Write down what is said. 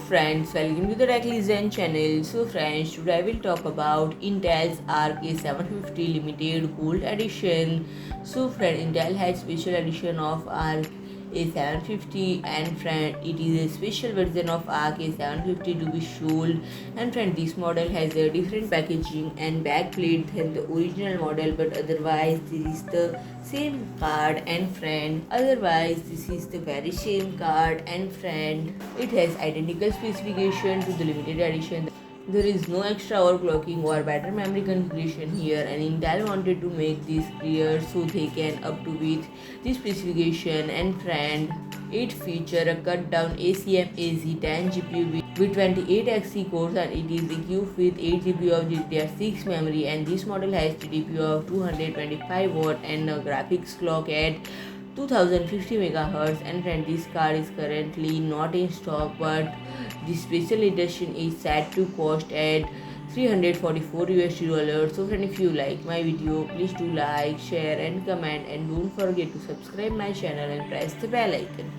friends, welcome to the Tech Listen channel. So friends, today I will talk about Intel's Arc A750 limited gold edition. So friend, Intel has special edition of Arc A750 and friend, it is a special version of Arc A750 to be sold. And friend, this model has a different packaging and backplate than the original model, but otherwise this is the same card. And friend, otherwise this is the very same card. And friend, it has identical specification to the limited edition. There is no extra overclocking or better memory configuration here, and Intel wanted to make this clear so they can up to with this specification. And friend, it features a cut down ACM-G10 GPU with 28 cores, and it is equipped with 8 GB of GDDR6 memory, and this model has TDP of 225 watt and a graphics clock at 2050 MHz. And friend, this card is currently not in stock, but this special edition is set to cost at $344. So friend, if you like my video, please do like, share and comment, and don't forget to subscribe my channel and press the bell icon.